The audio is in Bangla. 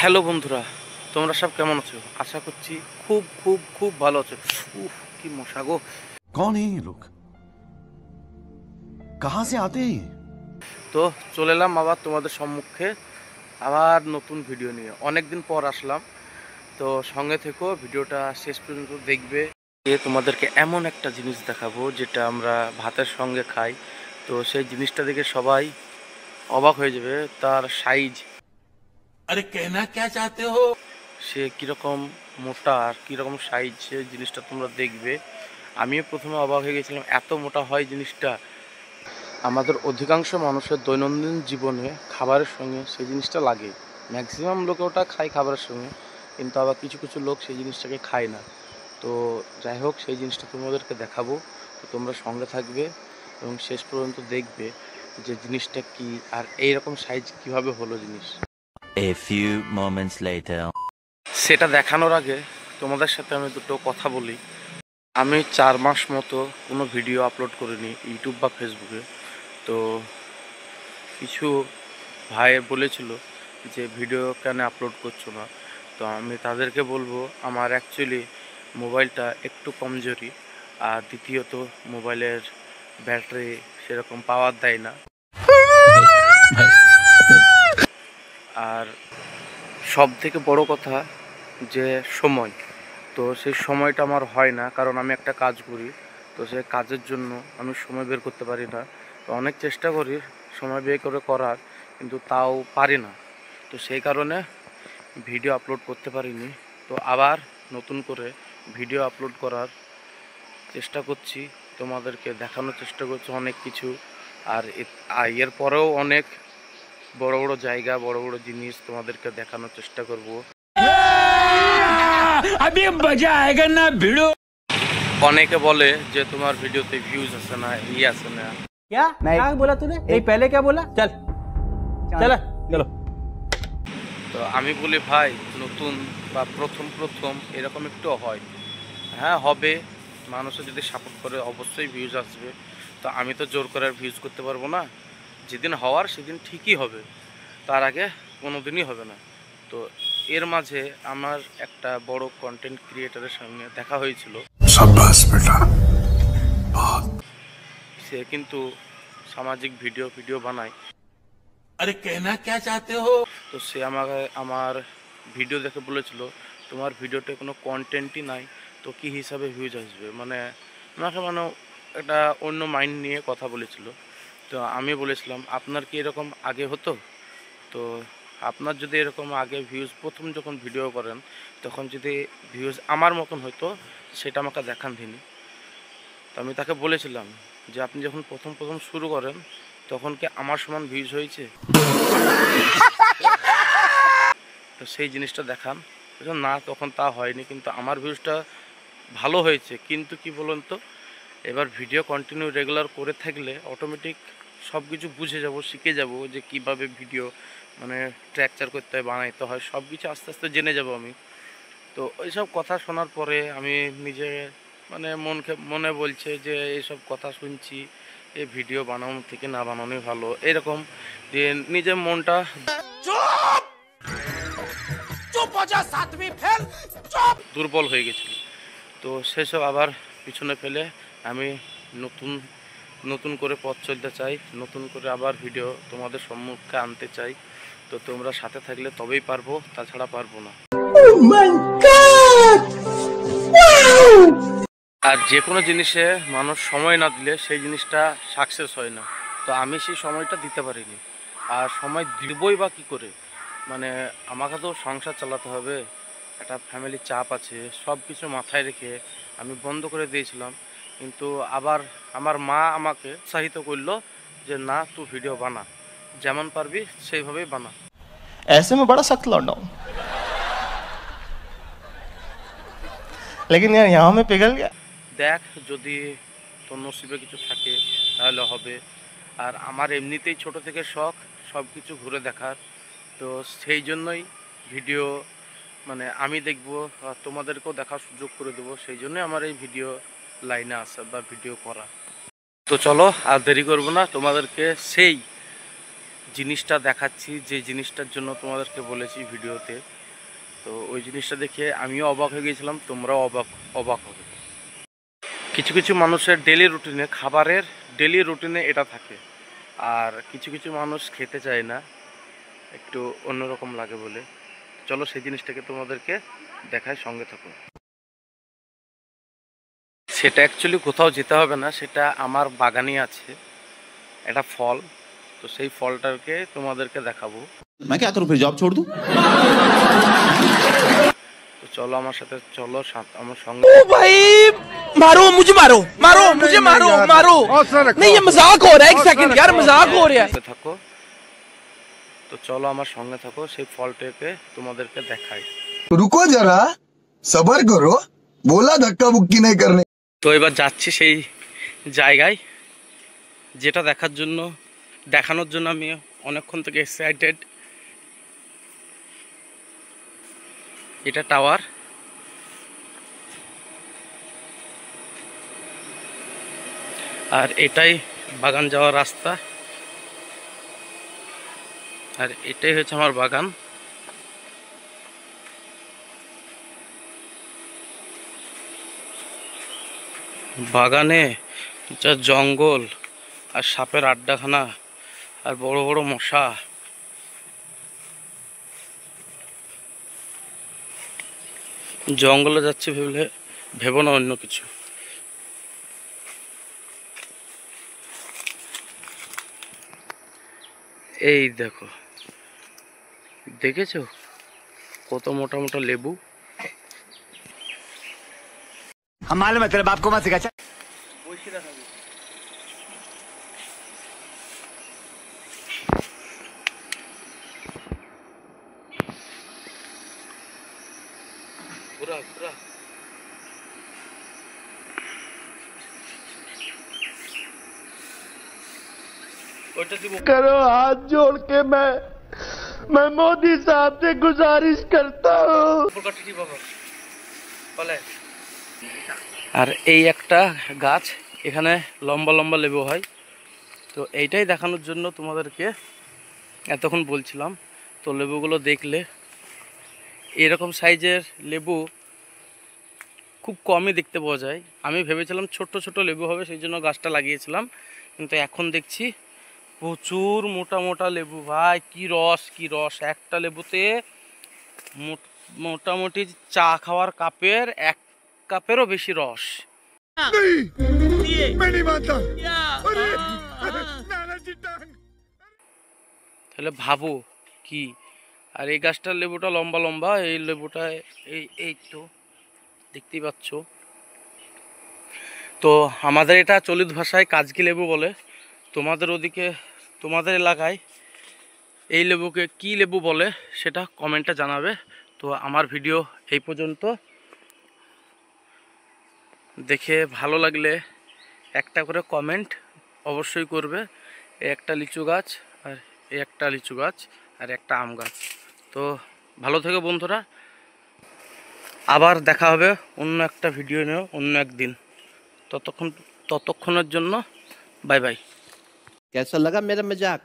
হ্যালো বন্ধুরা, তোমরা সব কেমন আছো? আশা করছি খুব খুব খুব ভালো আছো। উফ, কি মশা গো। कौन है ये लोग? कहां से आते हैं? তো চলে এলাম আবার তোমাদের সম্মুখে আবার নতুন ভিডিও নিয়ে। অনেকদিন পর আসলাম, তো সঙ্গে থেকো, ভিডিওটা শেষ পর্যন্ত দেখবে। তোমাদেরকে এমন একটা জিনিস দেখাবো যেটা আমরা ভাতের সঙ্গে খাই। তো সেই জিনিসটা দেখে সবাই অবাক হয়ে যাবে। তার সাইজ, अरे कहना क्या चाहते हो? সে কীরকম মোটা আর কীরকম সাইজ, সে জিনিসটা তোমরা দেখবে। আমিও প্রথমে অবাক হয়ে গেছিলাম, এত মোটা হয় জিনিসটা। আমাদের অধিকাংশ মানুষের দৈনন্দিন জীবনে খাবারের সঙ্গে সেই জিনিসটা লাগে। ম্যাক্সিমাম লোকে ওটা খায় খাবারের সঙ্গে, কিন্তু আবার কিছু কিছু লোক সেই জিনিসটাকে খায় না। তো যাই হোক, সেই জিনিসটা তোমাদেরকে দেখাবো। তো তোমরা সঙ্গে থাকবে এবং শেষ পর্যন্ত দেখবে যে জিনিসটা কি আর এইরকম সাইজ কিভাবে হলো জিনিস। A few moments later. সেটা দেখানোর আগে তোমাদের সাথে আমি দুটো কথা বলি। আমি 4 মাস মতো কোনো ভিডিও আপলোড করিনি ইউটিউব বা ফেসবুকে। তো কিছু ভাই বলেছিল যে ভিডিও কেন আপলোড করছো না। তো আমি তাদেরকে বলবো, আমার অ্যাকচুয়ালি মোবাইলটা একটু কমজোরি, আর দ্বিতীয়ত মোবাইলের ব্যাটারি সেরকম পাওয়ার দেয় না, আর সব থেকে বড় কথা যে সময়। তো সেই সময়টা আমার হয় না, কারণ আমি একটা কাজ করি। তো সেই কাজের জন্য আমি সময় বের করতে পারি না। তো অনেক চেষ্টা করি সময় বের করে করার, কিন্তু তাও পারি না। তো সেই কারণে ভিডিও আপলোড করতে পারিনি। তো আবার নতুন করে ভিডিও আপলোড করার চেষ্টা করছি, তোমাদেরকে দেখানোর চেষ্টা করছি অনেক কিছু। আর এর পরেও অনেক বড় বড় জায়গা, বড় বড় জিনিস তোমাদেরকে দেখানোর চেষ্টা করব। अभी मजा आएगा ना भिड़ो। অনেকে বলে যে তোমার ভিডিওতে ভিউজ আসে না, আসে না। क्या क्या बोला तूने? नहीं पहले क्या बोला? चल चल चलो। তো আমি বলি, ভাই নতুন বা প্রথম প্রথম এরকম একটু হয়, হ্যাঁ হবে, মানুষের যদি সাপোর্ট করে অবশ্যই ভিউজ আসবে। তো আমি তো জোর করে আর ভিউজ করতে পারবো না। যেদিন হওয়ার সেদিন ঠিকই হবে, তার আগে কোনো দিনই হবে না। তো এর মাঝে আমার একটা বড় কন্টেন্ট ক্রিয়েটরের সঙ্গে দেখা হয়েছিল। সে কিন্তু সামাজিক ভিডিও বানায়। अरे कहना क्या चाहते हो? তো সে আমাকে আমার ভিডিও দেখে বলেছিল, তোমার ভিডিওতে কোনো কন্টেন্টই নাই, তো কী হিসাবে ভিউজ আসবে। মানে আমাকে একটা অন্য মাইন্ড নিয়ে কথা বলেছিল। তো আমি বলেছিলাম, আপনার কি এরকম আগে হতো? তো আপনার যদি এরকম আগে ভিউজ, প্রথম যখন ভিডিও করেন তখন যদি ভিউজ আমার মতন হতো, সেটা আমাকে দেখান দিনই। তো আমি তাকে বলেছিলাম যে আপনি যখন প্রথম প্রথম শুরু করেন তখন কি আমার সমান ভিউজ হয়েছে? তো সেই জিনিসটা দেখান। না, তখন তা হয়নি, কিন্তু আমার ভিউজটা ভালো হয়েছে। কিন্তু কি বলুন তো, এবার ভিডিও কন্টিনিউ রেগুলার করে থাকলে অটোমেটিক সব কিছু বুঝে যাব, শিখে যাব যে কিভাবে ভিডিও মানে স্ট্রাকচার করতে হয়, বানাইতে হয়, সব কিছু আস্তে আস্তে জেনে যাব আমি। তো এইসব কথা শোনার পরে আমি নিজে মনে বলছে যে এইসব কথা শুনছি, এই ভিডিও বানানো থেকে না বানানোই ভালো, এরকম যে নিজের মনটা দুর্বল হয়ে গেছিল। তো সেসব আবার পিছনে ফেলে আমি নতুন নতুন করে পথ চলতে চাই, নতুন করে আবার ভিডিও তোমাদের সম্মুখে আনতে চাই। তো তোমরা সাথে থাকলে তবেই পারবো, তাছাড়া পারবো না। আর যে কোনো জিনিসে মানুষ সময় না দিলে সেই জিনিসটা সাকসেস হয় না। তো আমি সেই সময়টা দিতে পারিনি, আর সময় দিবই বা কী করে। মানে আমাকে তো সংসার চালাতে হবে, একটা ফ্যামিলির চাপ আছে, সব কিছু মাথায় রেখে আমি বন্ধ করে দিয়েছিলাম। কিন্তু আবার আমার মা আমাকে উৎসাহিত করলো যে না, তুই ভিডিও বানা, যেমন পারবি সেইভাবেই বানা। ऐसे में बड़ा सख्त लौंडा हूं, लेकिन यार यहाँ में पिघल गया। দেখ, যদি তোর নসিবে কিছু থাকে তাহলে হবে। আর আমার এমনিতেই ছোট থেকে শখ সব কিছু ঘুরে দেখার। তো সেই জন্যই ভিডিও আমি দেখবো, আর তোমাদেরকেও দেখার সুযোগ করে দেবো। সেই জন্যই আমার এই ভিডিও লাইনে আসা বা ভিডিও করা। তো চলো আর দেরি করবো না, তোমাদেরকে সেই জিনিসটা দেখাচ্ছি যে জিনিসটার জন্য তোমাদেরকে বলেছি ভিডিওতে। তো ওই জিনিসটা দেখে আমিও অবাক হয়ে গিয়েছিলাম, তোমরাও অবাক অবাক হবে। কিছু কিছু মানুষের ডেলি রুটিনে, খাবারের ডেলি রুটিনে এটা থাকে, আর কিছু কিছু মানুষ খেতে চায় না, একটু অন্যরকম লাগে বলে। চলো সেই জিনিসটাকে তোমাদেরকে দেখায়, সঙ্গে থাকো। সেটা অ্যাকচুয়ালি কোথাও যেতে হবে না, সেটা আমার বাগানে আছে, এটা ফল। তো সেই ফলটাকে তোমাদেরকে দেখাবো। मैं क्या करूं फिर जॉब छोड़ दूं? তো চলো আমার সাথে, চলো আমার সঙ্গে। भाई मारो मुझे, मारो मारो मुझे, मारो मारो। नहीं ये मजाक हो रहा है, एक सेकंड यार, मजाक हो रहा है। থাকো, তো চলো আমার সঙ্গে থাকো, সেই ফলটাকে তোমাদেরকে দেখাই। रुको जरा, सबर करो, बोला धक्का बुक्की नहीं करने। তো এবার যাচ্ছি সেই জায়গায়, যেটা দেখানোর জন্য আমি অনেকক্ষণ থেকে এক্সাইটেড। এটা টাওয়ার, আর এটাই বাগান যাওয়ার রাস্তা, আর এটাই হচ্ছে আমার বাগান। বাগানে যা জঙ্গল আর সাপের আড্ডাখানা আর বড় বড় মশা, জঙ্গলে যাচ্ছে ভেবো না অন্য কিছু। এই দেখো, দেখেছো কত মোটা মোটা লেবু। हमारे मतलब आपको मत सिखा। পুরা পুরা ওইটা দিব। करो हाथ जोड़ के मैं मोदी साहब से गुजारिश करता हूँ। আর এই একটা গাছ, এখানে লম্বা লম্বা লেবু হয়। তো এইটাই দেখানোর জন্য তোমাদেরকে এতক্ষণ বলছিলাম। তো লেবুগুলো দেখলে, এরকম সাইজের লেবু খুব কমই দেখতে পাওয়া যায়। আমি ভেবেছিলাম ছোট ছোট লেবু হবে, সেই জন্য গাছটা লাগিয়েছিলাম, কিন্তু এখন দেখছি প্রচুর মোটা মোটা লেবু। ভাই কি রস, কি রস! একটা লেবুতে মোটামুটি চা খাওয়ার কাপের 1 কাপেরও বেশি রস। তাহলে ভাবো কি। আর এই গাছটার লেবুটা লম্বা লম্বা, এই লেবুটা এই তো দেখতেই পাচ্ছ। তো আমাদের এটা চলিত ভাষায় কাজকি লেবু বলে। তোমাদের ওদিকে, তোমাদের এলাকায় এই লেবুকে কি লেবু বলে সেটা কমেন্টে জানাবে। তো আমার ভিডিও এই পর্যন্ত। দেখে ভালো লাগলে একটা করে কমেন্ট অবশ্যই করবে। এই একটা লিচু গাছ, আর এই একটা লিচু গাছ, আর একটা আম গাছ। তো ভালো থেকো বন্ধুরা, আবার দেখা হবে অন্য একটা ভিডিও নিয়ে অন্য একদিন। ততক্ষণের জন্য বাই বাই। कैसा लगा मेरा मजाक?